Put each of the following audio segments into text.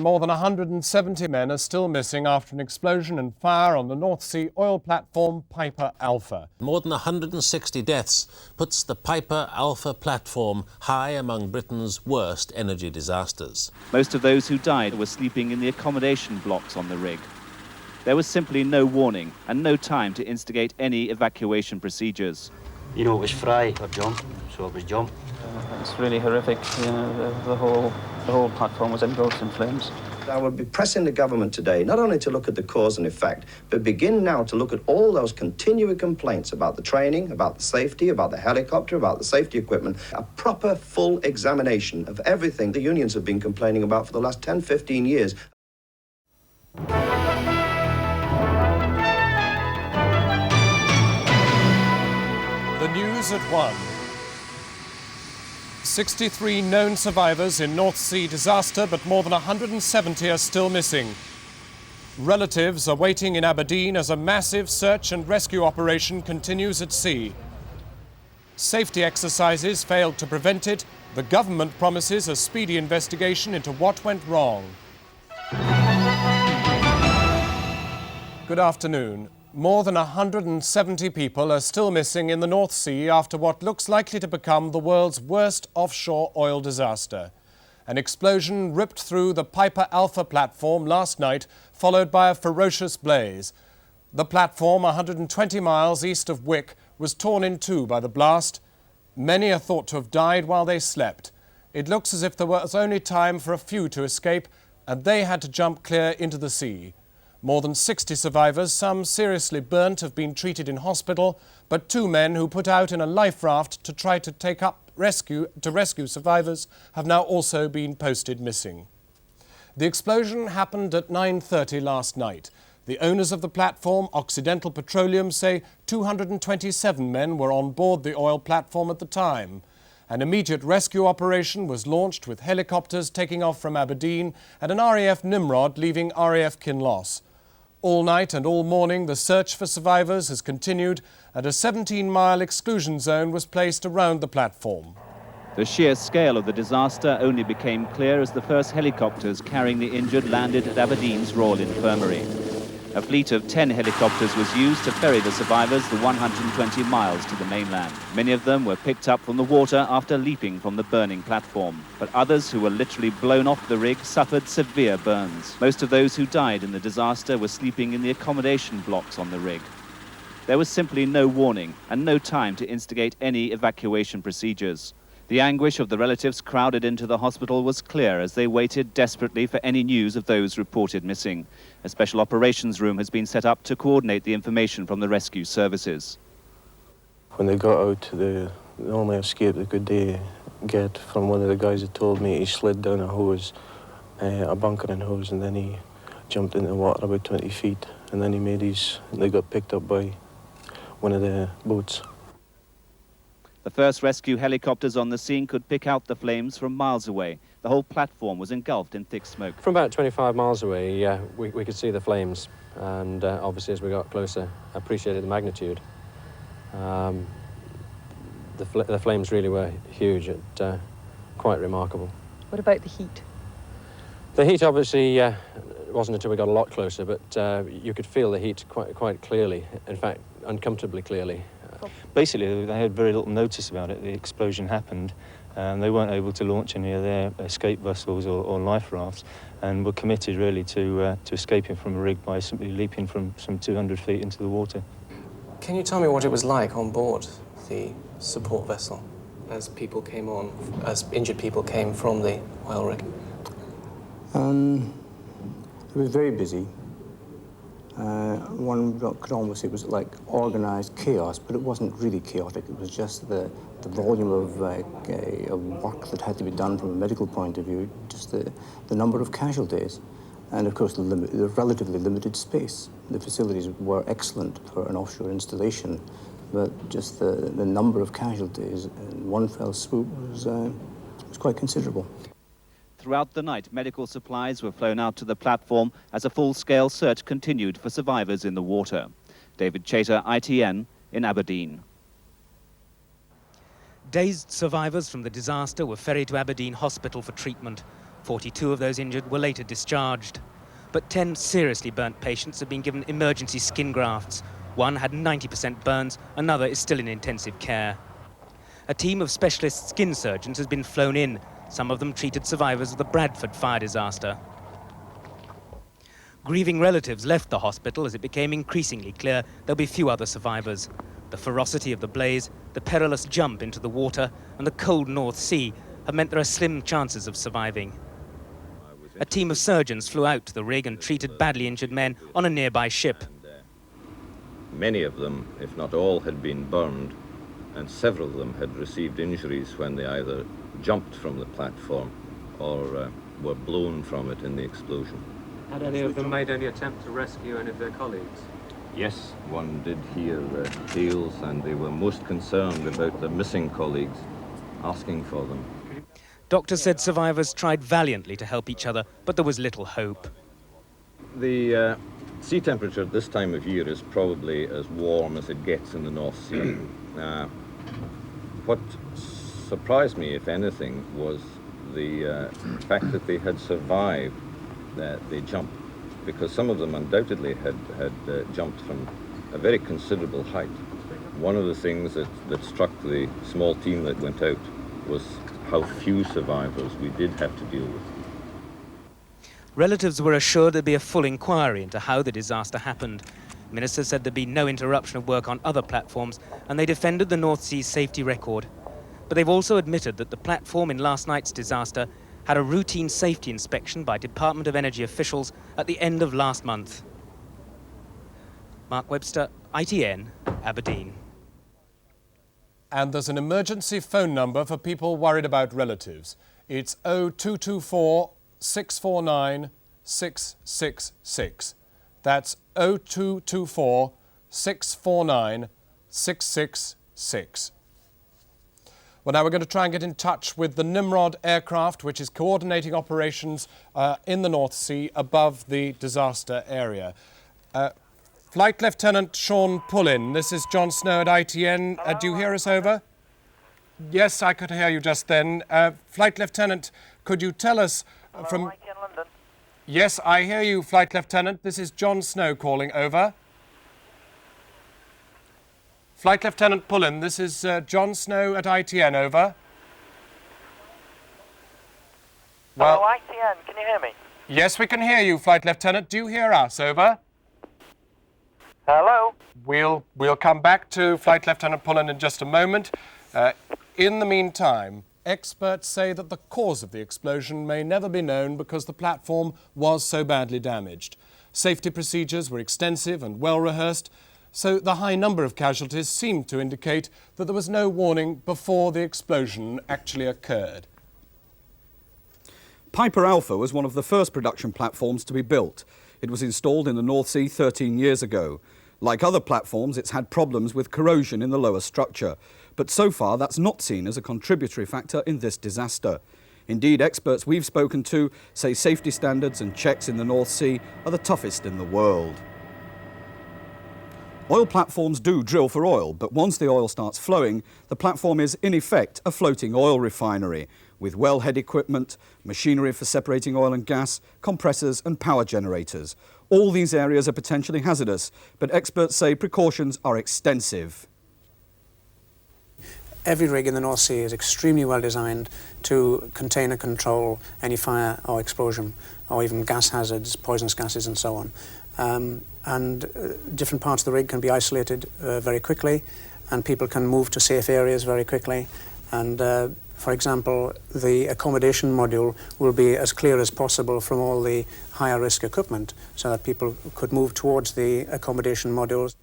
more than 170 men are still missing after an explosion and fire on the North Sea oil platform Piper Alpha. More than 160 deaths puts the Piper Alpha platform high among Britain's worst energy disasters. Most of those who died were sleeping in the accommodation blocks on the rig. There was simply no warning and no time to instigate any evacuation procedures. You know, it was fry or jump, so it was jump. It's really horrific. You know, the whole platform was engulfed in flames. I would be pressing the government today not only to look at the cause and effect, but begin now to look at all those continuing complaints about the training, about the safety, about the helicopter, about the safety equipment. A proper, full examination of everything the unions have been complaining about for the last 10, 15 years. The news at 1. 63 known survivors in North Sea disaster, but more than 170 are still missing. Relatives are waiting in Aberdeen as a massive search and rescue operation continues at sea. Safety exercises failed to prevent it. The government promises a speedy investigation into what went wrong. Good afternoon. More than 170 people are still missing in the North Sea after what looks likely to become the world's worst offshore oil disaster. An explosion ripped through the Piper Alpha platform last night, followed by a ferocious blaze. The platform, 120 miles east of Wick, was torn in two by the blast. Many are thought to have died while they slept. It looks as if there was only time for a few to escape, and they had to jump clear into the sea. More than 60 survivors, some seriously burnt, have been treated in hospital, but 2 men who put out in a life raft to try to rescue survivors have now also been posted missing. The explosion happened at 9:30 last night. The owners of the platform, Occidental Petroleum, say 227 men were on board the oil platform at the time. An immediate rescue operation was launched with helicopters taking off from Aberdeen and an RAF Nimrod leaving RAF Kinloss. All night and all morning, the search for survivors has continued and a 17-mile exclusion zone was placed around the platform. The sheer scale of the disaster only became clear as the first helicopters carrying the injured landed at Aberdeen's Royal Infirmary. A fleet of 10 helicopters was used to ferry the survivors the 120 miles to the mainland. Many of them were picked up from the water after leaping from the burning platform. But others who were literally blown off the rig suffered severe burns. Most of those who died in the disaster were sleeping in the accommodation blocks on the rig. There was simply no warning and no time to instigate any evacuation procedures. The anguish of the relatives crowded into the hospital was clear as they waited desperately for any news of those reported missing. A special operations room has been set up to coordinate the information from the rescue services. When they got out, the only escape they could get from one of the guys that told me he slid down a hose, a bunkering hose, and then he jumped into the water about 20 feet, and then they got picked up by one of the boats. The first rescue helicopters on the scene could pick out the flames from miles away. The whole platform was engulfed in thick smoke. From about 25 miles away, we could see the flames, and obviously as we got closer, appreciated the magnitude. The flames really were huge, and quite remarkable. What about the heat? The heat obviously wasn't until we got a lot closer, but you could feel the heat quite clearly, in fact, uncomfortably clearly. Basically, they had very little notice about it. The explosion happened, and they weren't able to launch any of their escape vessels or life rafts, and were committed really to escaping from a rig by simply leaping from some 200 feet into the water. Can you tell me what it was like on board the support vessel as injured people came from the oil rig? It was very busy. One could almost say it was like organised chaos, but it wasn't really chaotic. It was just the volume of work that had to be done from a medical point of view, just the number of casualties, and of course the relatively limited space. The facilities were excellent for an offshore installation, but just the number of casualties in one fell swoop was quite considerable. Throughout the night, medical supplies were flown out to the platform as a full-scale search continued for survivors in the water. David Chater, ITN, in Aberdeen. Dazed survivors from the disaster were ferried to Aberdeen Hospital for treatment. 42 of those injured were later discharged. But 10 seriously burnt patients have been given emergency skin grafts. One had 90% burns, another is still in intensive care. A team of specialist skin surgeons has been flown in. Some of them treated survivors of the Bradford fire disaster. Grieving relatives left the hospital as it became increasingly clear there'll be few other survivors. The ferocity of the blaze, the perilous jump into the water, and the cold North Sea have meant there are slim chances of surviving. A team of surgeons flew out to the rig and treated badly injured men on a nearby ship. Many of them, if not all, had been burned, and several of them had received injuries when they either jumped from the platform or were blown from it in the explosion. Had any of them made any attempt to rescue any of their colleagues? Yes, one did hear tales, and they were most concerned about the missing colleagues, asking for them. Doctors said survivors tried valiantly to help each other, but there was little hope. The sea temperature at this time of year is probably as warm as it gets in the North Sea. What surprised me, if anything, was the fact that they had survived the jump, because some of them undoubtedly had jumped from a very considerable height. One of the things that struck the small team that went out was how few survivors we did have to deal with. Relatives were assured there'd be a full inquiry into how the disaster happened. Ministers said there'd be no interruption of work on other platforms, and they defended the North Sea's safety record. But they've also admitted that the platform in last night's disaster had a routine safety inspection by Department of Energy officials at the end of last month. Mark Webster, ITN, Aberdeen. And there's an emergency phone number for people worried about relatives. It's 0224 649 666. That's 0224 649 666. Well, now we're going to try and get in touch with the Nimrod aircraft, which is coordinating operations in the North Sea above the disaster area. Flight Lieutenant Sean Pullin, this is Jon Snow at ITN. Do you hear us over? Yes, I could hear you just then. Flight Lieutenant, could you tell us from... ITN London. Yes, I hear you, Flight Lieutenant. This is Jon Snow calling over. Flight Lieutenant Pullin, this is Jon Snow at ITN, over. Well, hello, ITN, can you hear me? Yes, we can hear you, Flight Lieutenant. Do you hear us, over? Hello? We'll come back to Flight Lieutenant Pullin in just a moment. In the meantime, experts say that the cause of the explosion may never be known because the platform was so badly damaged. Safety procedures were extensive and well rehearsed, so the high number of casualties seemed to indicate that there was no warning before the explosion actually occurred. Piper Alpha was one of the first production platforms to be built. It was installed in the North Sea 13 years ago. Like other platforms, it's had problems with corrosion in the lower structure, but so far that's not seen as a contributory factor in this disaster. Indeed, experts we've spoken to say safety standards and checks in the North Sea are the toughest in the world. Oil platforms do drill for oil, but once the oil starts flowing, the platform is in effect a floating oil refinery, with wellhead equipment, machinery for separating oil and gas, compressors and power generators. All these areas are potentially hazardous, but experts say precautions are extensive. Every rig in the North Sea is extremely well designed to contain and control any fire or explosion, or even gas hazards, poisonous gases and so on. Different parts of the rig can be isolated very quickly, and people can move to safe areas very quickly. And for example, the accommodation module will be as clear as possible from all the higher risk equipment so that people could move towards the accommodation modules.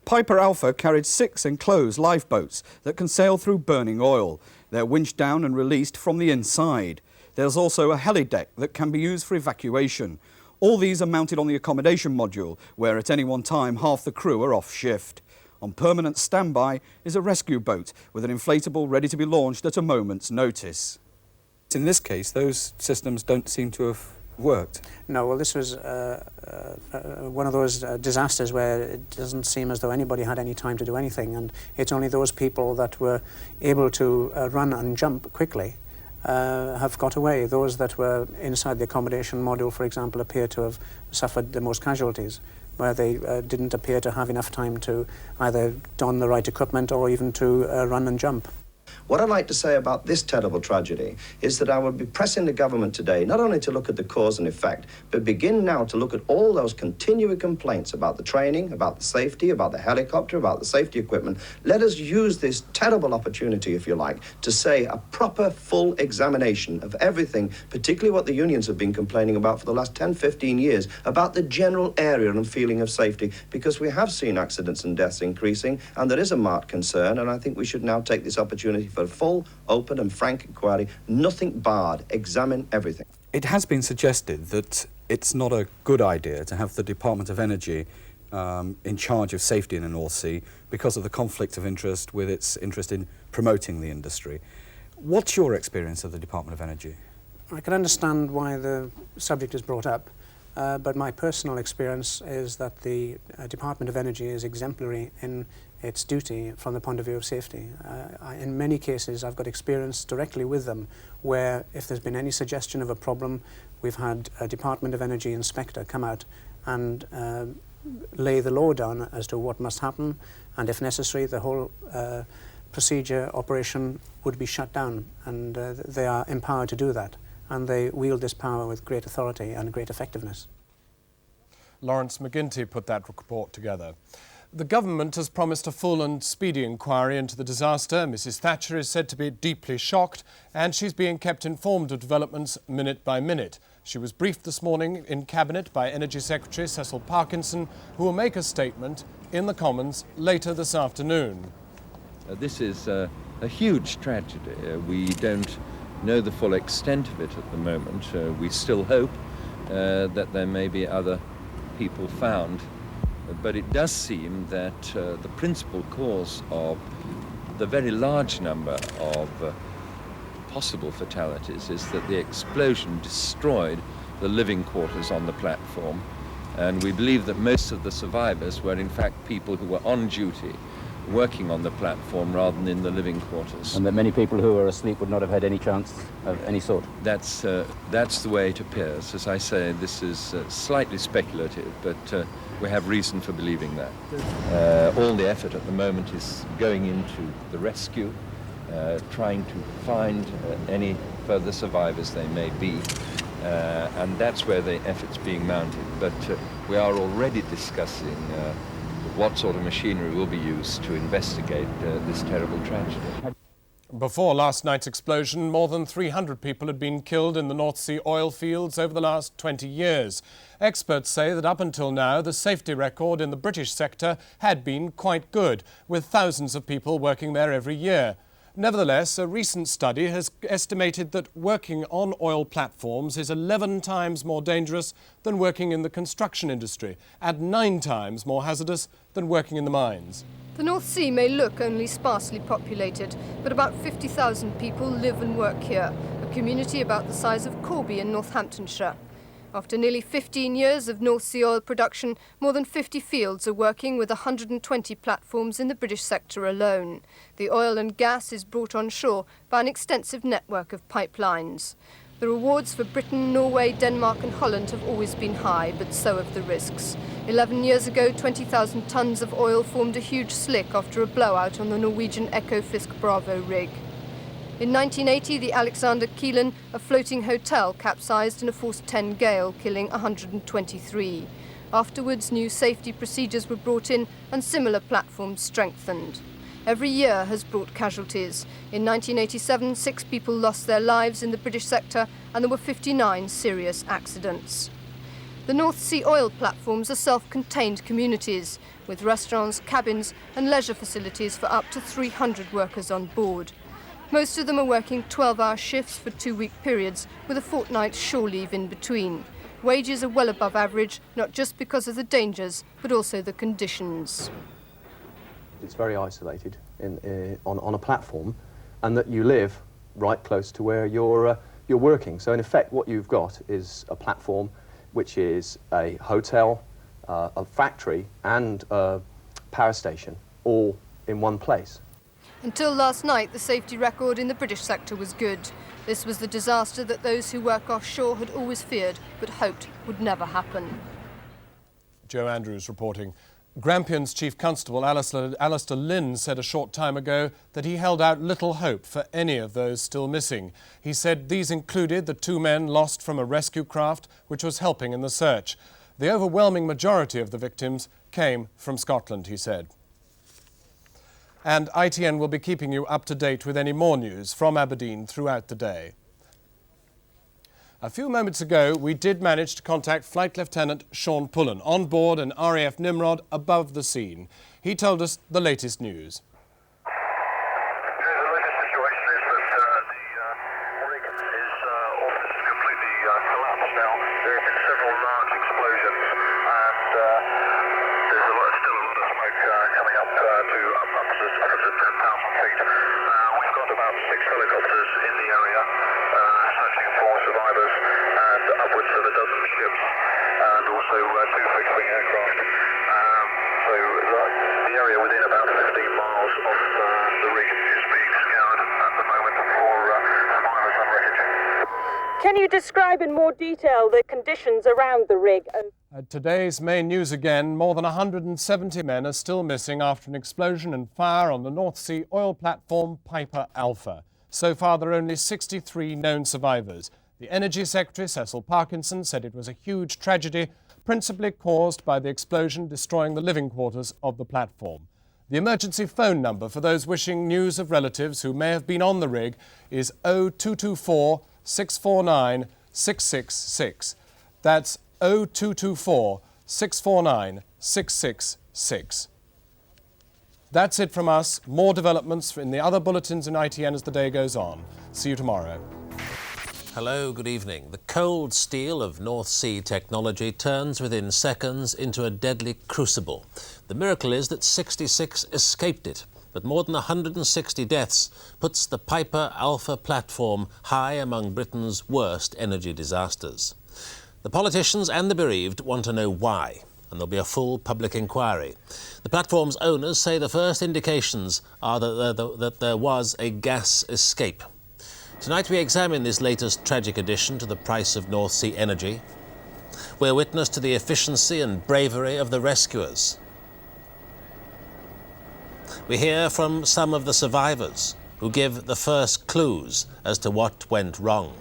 Piper Alpha carried 6 enclosed lifeboats that can sail through burning oil. They're winched down and released from the inside. There's also a helideck that can be used for evacuation. All these are mounted on the accommodation module, where at any one time half the crew are off shift. On permanent standby is a rescue boat with an inflatable ready to be launched at a moment's notice. In this case, those systems don't seem to have worked. No, well, this was one of those disasters where it doesn't seem as though anybody had any time to do anything, and it's only those people that were able to run and jump quickly have got away. Those that were inside the accommodation module, for example, appear to have suffered the most casualties, where they didn't appear to have enough time to either don the right equipment or even to run and jump. What I'd like to say about this terrible tragedy is that I would be pressing the government today not only to look at the cause and effect, but begin now to look at all those continuing complaints about the training, about the safety, about the helicopter, about the safety equipment. Let us use this terrible opportunity, if you like, to say a proper, full examination of everything, particularly what the unions have been complaining about for the last 10, 15 years, about the general area and feeling of safety, because we have seen accidents and deaths increasing, and there is a marked concern, and I think we should now take this opportunity for a full, open and frank inquiry, nothing barred, examine everything. It has been suggested that it's not a good idea to have the Department of Energy in charge of safety in the North Sea because of the conflict of interest with its interest in promoting the industry. What's your experience of the Department of Energy? I can understand why the subject is brought up, but my personal experience is that the Department of Energy is exemplary in its duty from the point of view of safety. In many cases, I've got experience directly with them where if there's been any suggestion of a problem, we've had a Department of Energy inspector come out and lay the law down as to what must happen, and if necessary, the whole procedure operation would be shut down, and they are empowered to do that, and they wield this power with great authority and great effectiveness. Lawrence McGinty put that report together. The government has promised a full and speedy inquiry into the disaster. Mrs Thatcher is said to be deeply shocked, and she's being kept informed of developments minute by minute. She was briefed this morning in Cabinet by Energy Secretary Cecil Parkinson, who will make a statement in the Commons later this afternoon. This is a huge tragedy. We don't know the full extent of it at the moment. We still hope that there may be other people found. But it does seem that the principal cause of the very large number of possible fatalities is that the explosion destroyed the living quarters on the platform. And we believe that most of the survivors were in fact people who were on duty, working on the platform rather than in the living quarters. And that many people who were asleep would not have had any chance of any sort? That's the way it appears. As I say, this is slightly speculative, but we have reason for believing that. All the effort at the moment is going into the rescue, trying to find any further survivors they may be, and that's where the effort's being mounted. But we are already discussing what sort of machinery will be used to investigate this terrible tragedy. Before last night's explosion, more than 300 people had been killed in the North Sea oil fields over the last 20 years. Experts say that up until now, the safety record in the British sector had been quite good, with thousands of people working there every year. Nevertheless, a recent study has estimated that working on oil platforms is 11 times more dangerous than working in the construction industry, and 9 times more hazardous than working in the mines. The North Sea may look only sparsely populated, but about 50,000 people live and work here, a community about the size of Corby in Northamptonshire. After nearly 15 years of North Sea oil production, more than 50 fields are working with 120 platforms in the British sector alone. The oil and gas is brought on shore by an extensive network of pipelines. The rewards for Britain, Norway, Denmark and Holland have always been high, but so have the risks. 11 years ago, 20,000 tonnes of oil formed a huge slick after a blowout on the Norwegian Ekofisk Bravo rig. In 1980, the Alexander Keelan, a floating hotel, capsized in a force 10 gale, killing 123. Afterwards, new safety procedures were brought in and similar platforms strengthened. Every year has brought casualties. In 1987, 6 people lost their lives in the British sector and there were 59 serious accidents. The North Sea oil platforms are self-contained communities, with restaurants, cabins and leisure facilities for up to 300 workers on board. Most of them are working 12-hour shifts for 2-week periods, with a fortnight's shore leave in between. Wages are well above average, not just because of the dangers, but also the conditions. It's very isolated on a platform, and that you live right close to where you're working. So in effect, what you've got is a platform which is a hotel, a factory, and a power station, all in one place. Until last night, the safety record in the British sector was good. This was the disaster that those who work offshore had always feared, but hoped would never happen. Joe Andrews reporting. Grampian's Chief Constable Alistair Lynn said a short time ago that he held out little hope for any of those still missing. He said these included the 2 men lost from a rescue craft which was helping in the search. The overwhelming majority of the victims came from Scotland, he said. And ITN will be keeping you up to date with any more news from Aberdeen throughout the day. A few moments ago, we did manage to contact Flight Lieutenant Sean Pullen on board an RAF Nimrod above the scene. He told us the latest news. Can you describe in more detail the conditions around the rig? Today's main news again, more than 170 men are still missing after an explosion and fire on the North Sea oil platform Piper Alpha. So far, there are only 63 known survivors. The Energy Secretary, Cecil Parkinson, said it was a huge tragedy, principally caused by the explosion destroying the living quarters of the platform. The emergency phone number for those wishing news of relatives who may have been on the rig is 0224 649 666. That's 0224 649 666. That's it from us. More developments in the other bulletins in ITN as the day goes on. See you tomorrow. Hello, good evening. The cold steel of North Sea technology turns within seconds into a deadly crucible. The miracle is that 66 escaped it, but more than 160 deaths puts the Piper Alpha platform high among Britain's worst energy disasters. The politicians and the bereaved want to know why, and there'll be a full public inquiry. The platform's owners say the first indications are that there was a gas escape. Tonight we examine this latest tragic addition to the price of North Sea energy. We're witness to the efficiency and bravery of the rescuers. We hear from some of the survivors who give the first clues as to what went wrong.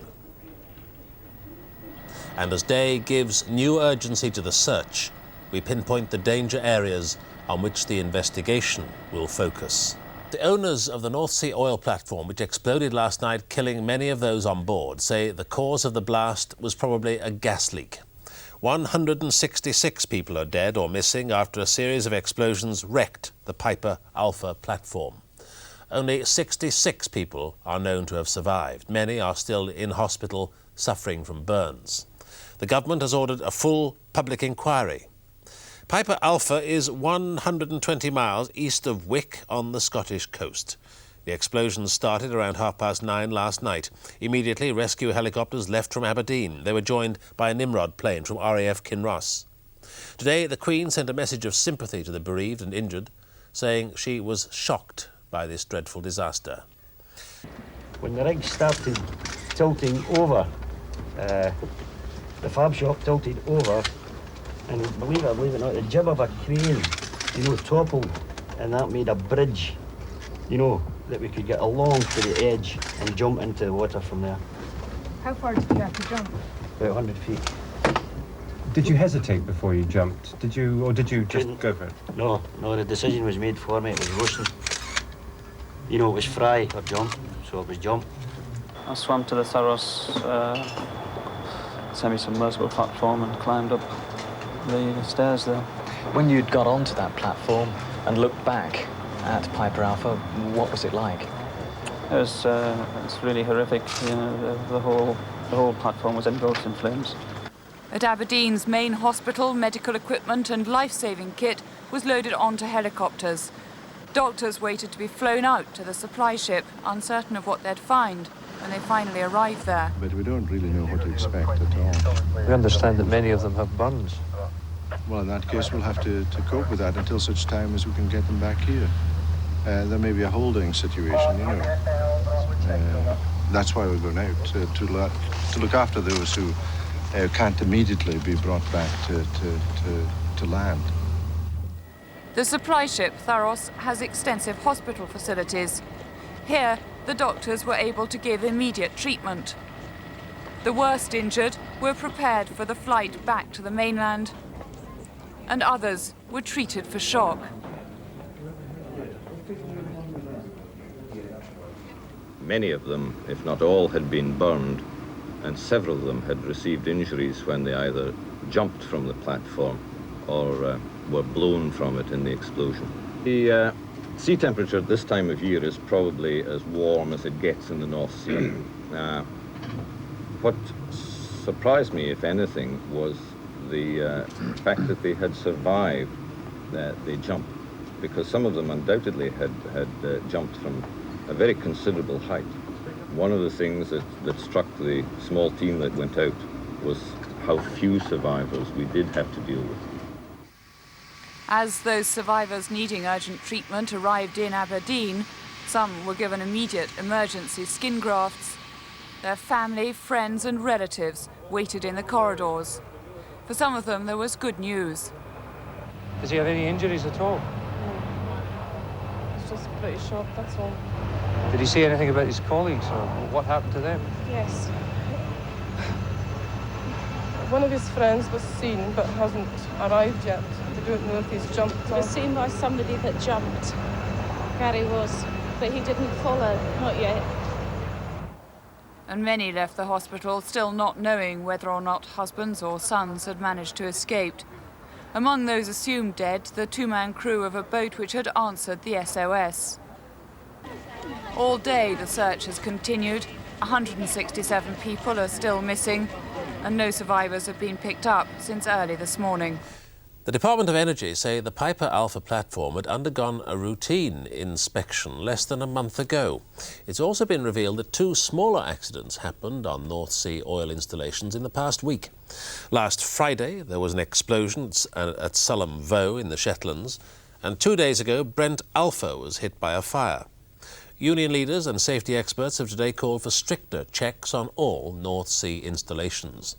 And as day gives new urgency to the search, we pinpoint the danger areas on which the investigation will focus. The owners of the North Sea oil platform, which exploded last night, killing many of those on board, say the cause of the blast was probably a gas leak. 166 people are dead or missing after a series of explosions wrecked the Piper Alpha platform. Only 66 people are known to have survived. Many are still in hospital suffering from burns. The government has ordered a full public inquiry. Piper Alpha is 120 miles east of Wick on the Scottish coast. The explosion started around 9:30 last night. Immediately, rescue helicopters left from Aberdeen. They were joined by a Nimrod plane from RAF Kinross. Today, the Queen sent a message of sympathy to the bereaved and injured, saying she was shocked by this dreadful disaster. When the rig started tilting over, the fab shop tilted over, and believe it or not, the jib of a crane, toppled, and that made a bridge, that we could get along to the edge and jump into the water from there. How far did you have to jump? About 100 feet. Did you hesitate before you jumped? Did you just go for it? No, the decision was made for me. It was ocean. It was fry or jump, so it was jump. I swam to the Tharos semi-submersible platform and climbed up the stairs there. When you'd got onto that platform and looked back at Piper Alpha, what was it like? It's really horrific. The whole platform was engulfed in flames. At Aberdeen's main hospital, medical equipment and life-saving kit was loaded onto helicopters. Doctors waited to be flown out to the supply ship, uncertain of what they'd find when they finally arrived there. But we don't really know what to expect at all. We understand that many of them have burns. Well, in that case, we'll have to cope with that until such time as we can get them back here. there may be a holding situation, you know. That's why we're going out, to look after those who can't immediately be brought back to land. The supply ship Tharos has extensive hospital facilities. Here, the doctors were able to give immediate treatment. The worst injured were prepared for the flight back to the mainland, and others were treated for shock. Many of them, if not all, had been burned, and several of them had received injuries when they either jumped from the platform or were blown from it in the explosion. The sea temperature at this time of year is probably as warm as it gets in the North Sea. What surprised me, if anything, was the fact that they had survived the jump, because some of them undoubtedly had jumped from a very considerable height. One of the things that struck the small team that went out was how few survivors we did have to deal with. As those survivors needing urgent treatment arrived in Aberdeen, some were given immediate emergency skin grafts. Their family, friends and relatives waited in the corridors. For some of them, there was good news. Does he have any injuries at all? It's just pretty shocked, that's all. Did he say anything about his colleagues or what happened to them? Yes. One of his friends was seen but hasn't arrived yet. They don't know if he's jumped. He was seen by somebody that jumped. Gary was, but he didn't follow, not yet. And many left the hospital still not knowing whether or not husbands or sons had managed to escape. Among those assumed dead, the two-man crew of a boat which had answered the SOS. All day the search has continued. 167 people are still missing, and no survivors have been picked up since early this morning. The Department of Energy say the Piper Alpha platform had undergone a routine inspection less than a month ago. It's also been revealed that 2 smaller accidents happened on North Sea oil installations in the past week. Last Friday, there was an explosion at Sullom Voe in the Shetlands, and 2 days ago, Brent Alpha was hit by a fire. Union leaders and safety experts have today called for stricter checks on all North Sea installations.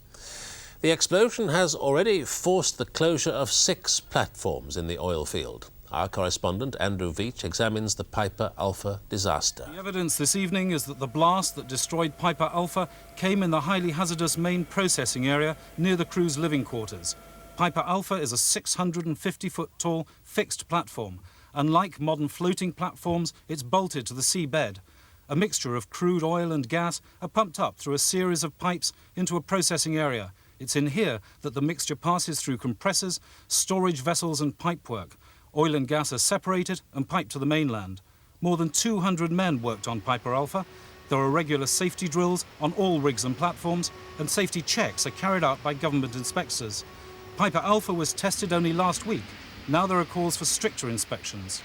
The explosion has already forced the closure of 6 platforms in the oil field. Our correspondent Andrew Veach examines the Piper Alpha disaster. The evidence this evening is that the blast that destroyed Piper Alpha came in the highly hazardous main processing area near the crew's living quarters. Piper Alpha is a 650-foot tall fixed platform. Unlike modern floating platforms, it's bolted to the seabed. A mixture of crude oil and gas are pumped up through a series of pipes into a processing area. It's in here that the mixture passes through compressors, storage vessels and pipework. Oil and gas are separated and piped to the mainland. More than 200 men worked on Piper Alpha. There are regular safety drills on all rigs and platforms, and safety checks are carried out by government inspectors. Piper Alpha was tested only last week. Now there are calls for stricter inspections.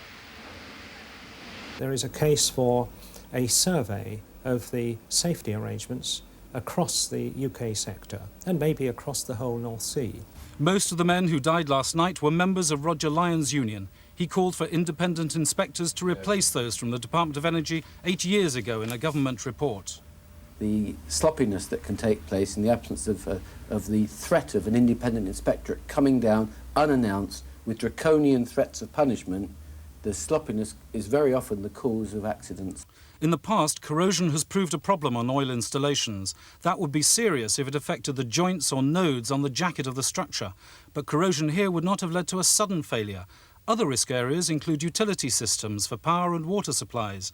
There is a case for a survey of the safety arrangements across the UK sector and maybe across the whole North Sea. Most of the men who died last night were members of Roger Lyon's union. He called for independent inspectors to replace those from the Department of Energy 8 years ago in a government report. The sloppiness that can take place in the absence of the threat of an independent inspectorate coming down unannounced with draconian threats of punishment, the sloppiness is very often the cause of accidents. In the past, corrosion has proved a problem on oil installations. That would be serious if it affected the joints or nodes on the jacket of the structure. But corrosion here would not have led to a sudden failure. Other risk areas include utility systems for power and water supplies.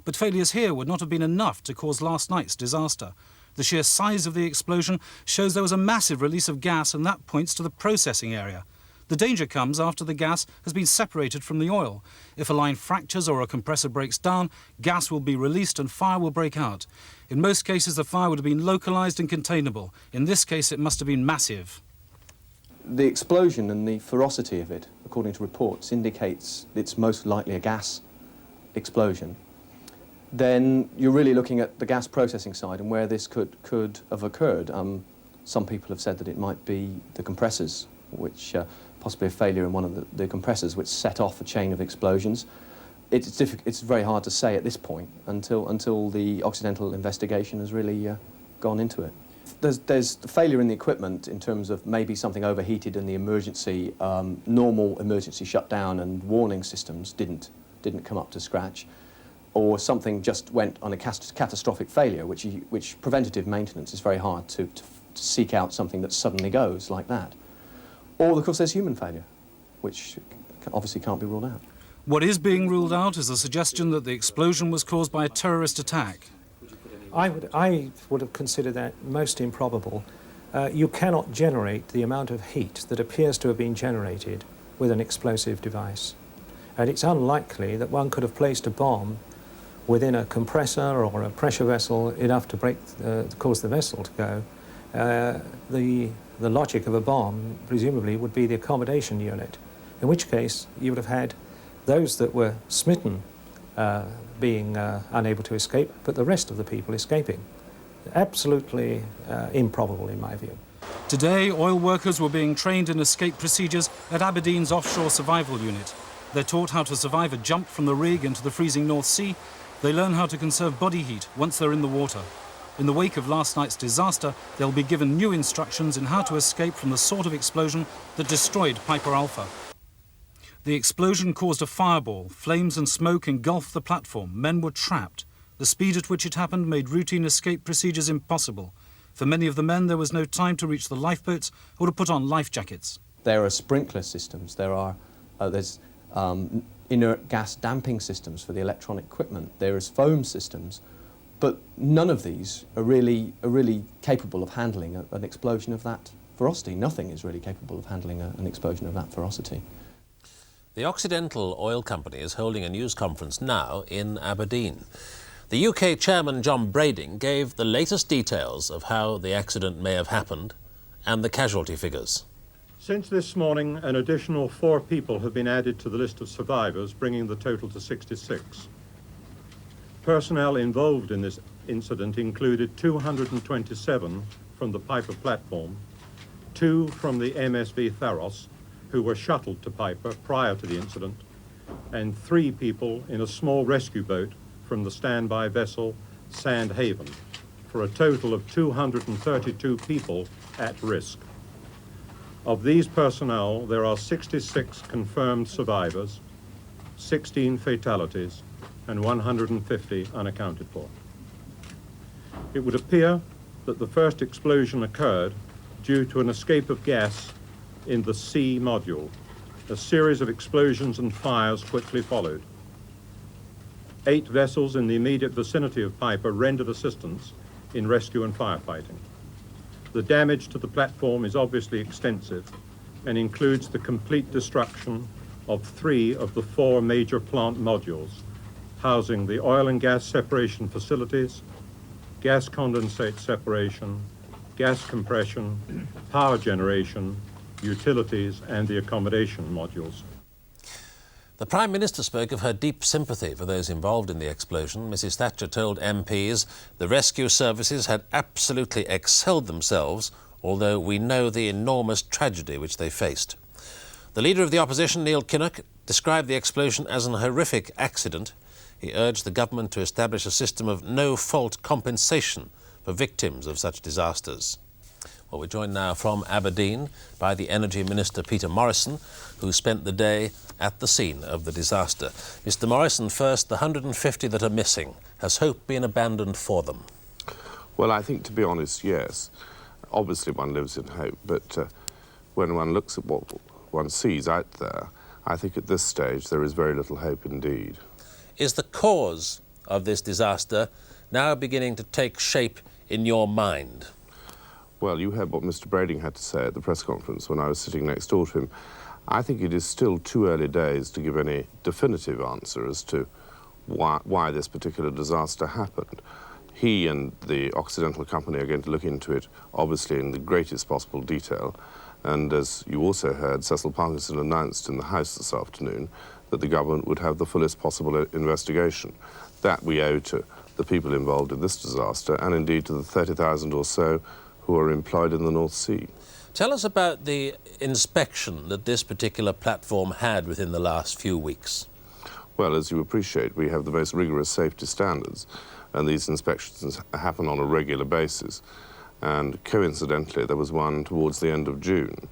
But failures here would not have been enough to cause last night's disaster. The sheer size of the explosion shows there was a massive release of gas, and that points to the processing area. The danger comes after the gas has been separated from the oil. If a line fractures or a compressor breaks down, gas will be released and fire will break out. In most cases, the fire would have been localised and containable. In this case, it must have been massive. The explosion and the ferocity of it, according to reports, indicates it's most likely a gas explosion. Then you're really looking at the gas processing side and where this could have occurred. Some people have said that it might be the compressors, which possibly a failure in one of the compressors, which set off a chain of explosions. it's very hard to say at this point until the Occidental investigation has really gone into it. There's failure in the equipment in terms of maybe something overheated and the emergency, normal emergency shutdown and warning systems didn't come up to scratch, or something just went on a catastrophic failure, which preventative maintenance is very hard to seek out something that suddenly goes like that. Or, of course, there's human failure, which obviously can't be ruled out. What is being ruled out is the suggestion that the explosion was caused by a terrorist attack. I would have considered that most improbable. You cannot generate the amount of heat that appears to have been generated with an explosive device. And it's unlikely that one could have placed a bomb within a compressor or a pressure vessel enough to cause the vessel to go. The logic of a bomb, presumably, would be the accommodation unit, in which case you would have had those that were smitten being unable to escape, but the rest of the people escaping. Absolutely improbable, in my view. Today, oil workers were being trained in escape procedures at Aberdeen's offshore survival unit. They're taught how to survive a jump from the rig into the freezing North Sea. They learn how to conserve body heat once they're in the water. In the wake of last night's disaster, they'll be given new instructions in how to escape from the sort of explosion that destroyed Piper Alpha. The explosion caused a fireball. Flames and smoke engulfed the platform. Men were trapped. The speed at which it happened made routine escape procedures impossible. For many of the men, there was no time to reach the lifeboats or to put on life jackets. There are sprinkler systems. There's inert gas damping systems for the electronic equipment. There is foam systems, but none of these are really capable of handling an explosion of that ferocity. Nothing is really capable of handling an explosion of that ferocity. The Occidental Oil Company is holding a news conference now in Aberdeen. The UK chairman, John Brading, gave the latest details of how the accident may have happened and the casualty figures. Since this morning, an additional 4 people have been added to the list of survivors, bringing the total to 66. Personnel involved in this incident included 227 from the Piper platform, 2 from the MSV Tharos, who were shuttled to Piper prior to the incident, and 3 people in a small rescue boat from the standby vessel Sandhaven, for a total of 232 people at risk. Of these personnel, there are 66 confirmed survivors, 16 fatalities, and 150 unaccounted for. It would appear that the first explosion occurred due to an escape of gas in the C module. A series of explosions and fires quickly followed. 8 vessels in the immediate vicinity of Piper rendered assistance in rescue and firefighting. The damage to the platform is obviously extensive and includes the complete destruction of 3 of the 4 major plant modules, housing the oil and gas separation facilities, gas condensate separation, gas compression, power generation, utilities, and the accommodation modules. The Prime Minister spoke of her deep sympathy for those involved in the explosion. Mrs Thatcher told MPs the rescue services had absolutely excelled themselves, although we know the enormous tragedy which they faced. The Leader of the Opposition, Neil Kinnock, described the explosion as an horrific accident. He urged the government to establish a system of no-fault compensation for victims of such disasters. Well, we're joined now from Aberdeen by the Energy Minister, Peter Morrison, who spent the day at the scene of the disaster. Mr Morrison, first, the 150 that are missing. Has hope been abandoned for them? Well, I think, to be honest, yes. Obviously, one lives in hope, but when one looks at what one sees out there, I think at this stage there is very little hope indeed. Is the cause of this disaster now beginning to take shape in your mind? Well, you heard what Mr Brading had to say at the press conference when I was sitting next door to him. I think it is still too early days to give any definitive answer as to why this particular disaster happened. He and the Occidental Company are going to look into it, obviously, in the greatest possible detail. And as you also heard, Cecil Parkinson announced in the House this afternoon that the government would have the fullest possible investigation. That we owe to the people involved in this disaster, and indeed to the 30,000 or so who are employed in the North Sea. Tell us about the inspection that this particular platform had within the last few weeks. Well, as you appreciate, we have the most rigorous safety standards, and these inspections happen on a regular basis. And coincidentally, there was one towards the end of June.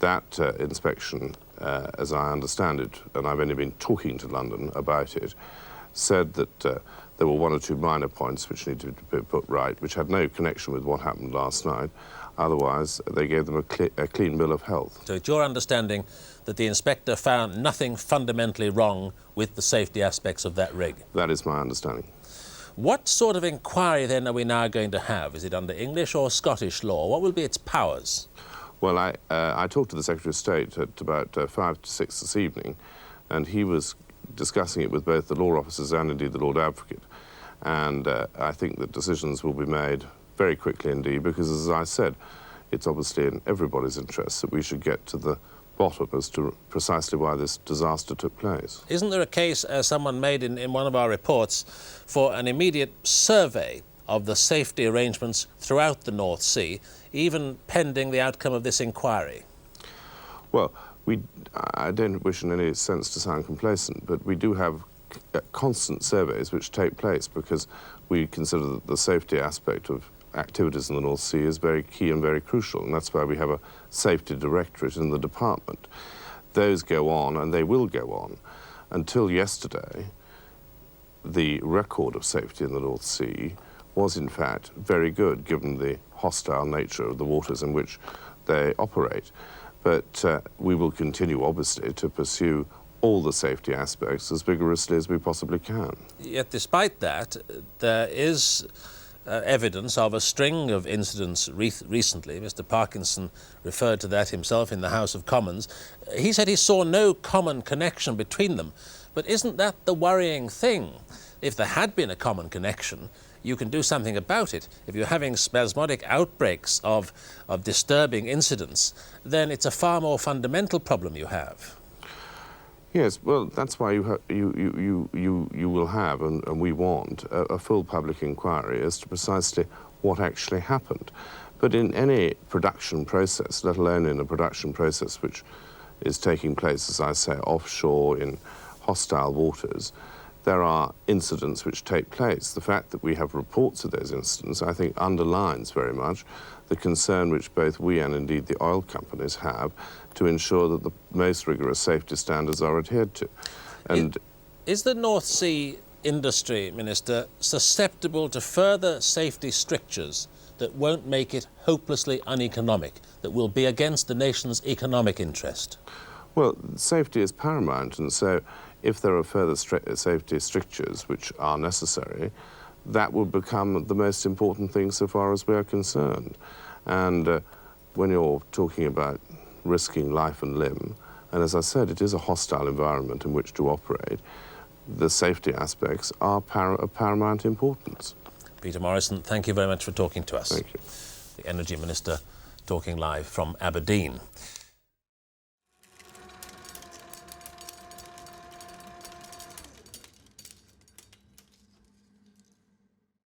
That inspection, as I understand it, and I've only been talking to London about it, said that there were one or two minor points which needed to be put right, which had no connection with what happened last night. Otherwise, they gave them a clean bill of health. So it's your understanding that the inspector found nothing fundamentally wrong with the safety aspects of that rig? That is my understanding. What sort of inquiry, then, are we now going to have? Is it under English or Scottish law? What will be its powers? Well, I talked to the Secretary of State at about 5 to 6 this evening, and he was discussing it with both the law officers and indeed the Lord Advocate. And I think that decisions will be made very quickly indeed, because, as I said, it's obviously in everybody's interest that we should get to the bottom as to precisely why this disaster took place. Isn't there a case, as someone made in one of our reports, for an immediate survey of the safety arrangements throughout the North Sea, even pending the outcome of this inquiry? Well, I don't wish in any sense to sound complacent, but we do have constant surveys which take place because we consider that the safety aspect of activities in the North Sea is very key and very crucial, and that's why we have a safety directorate in the department. Those go on, and they will go on. Until yesterday, the record of safety in the North Sea was in fact very good, given the hostile nature of the waters in which they operate. But we will continue, obviously, to pursue all the safety aspects as vigorously as we possibly can. Yet despite that, there is evidence of a string of incidents recently. Mr. Parkinson referred to that himself in the House of Commons. He said he saw no common connection between them. But isn't that the worrying thing? If there had been a common connection, you can do something about it. If you're having spasmodic outbreaks of disturbing incidents, then it's a far more fundamental problem you have. Yes, well, that's why you will have, and we want, a full public inquiry as to precisely what actually happened. But in any production process, let alone in a production process which is taking place, as I say, offshore in hostile waters, there are incidents which take place. The fact that we have reports of those incidents, I think, underlines very much the concern which both we and indeed the oil companies have to ensure that the most rigorous safety standards are adhered to. And is the North Sea industry, Minister, susceptible to further safety strictures that won't make it hopelessly uneconomic, that will be against the nation's economic interest? Well, safety is paramount, and so if there are further safety strictures which are necessary, that will become the most important thing so far as we are concerned. And when you're talking about risking life and limb, and as I said, it is a hostile environment in which to operate, the safety aspects are of paramount importance. Peter Morrison, thank you very much for talking to us. Thank you. The Energy Minister talking live from Aberdeen.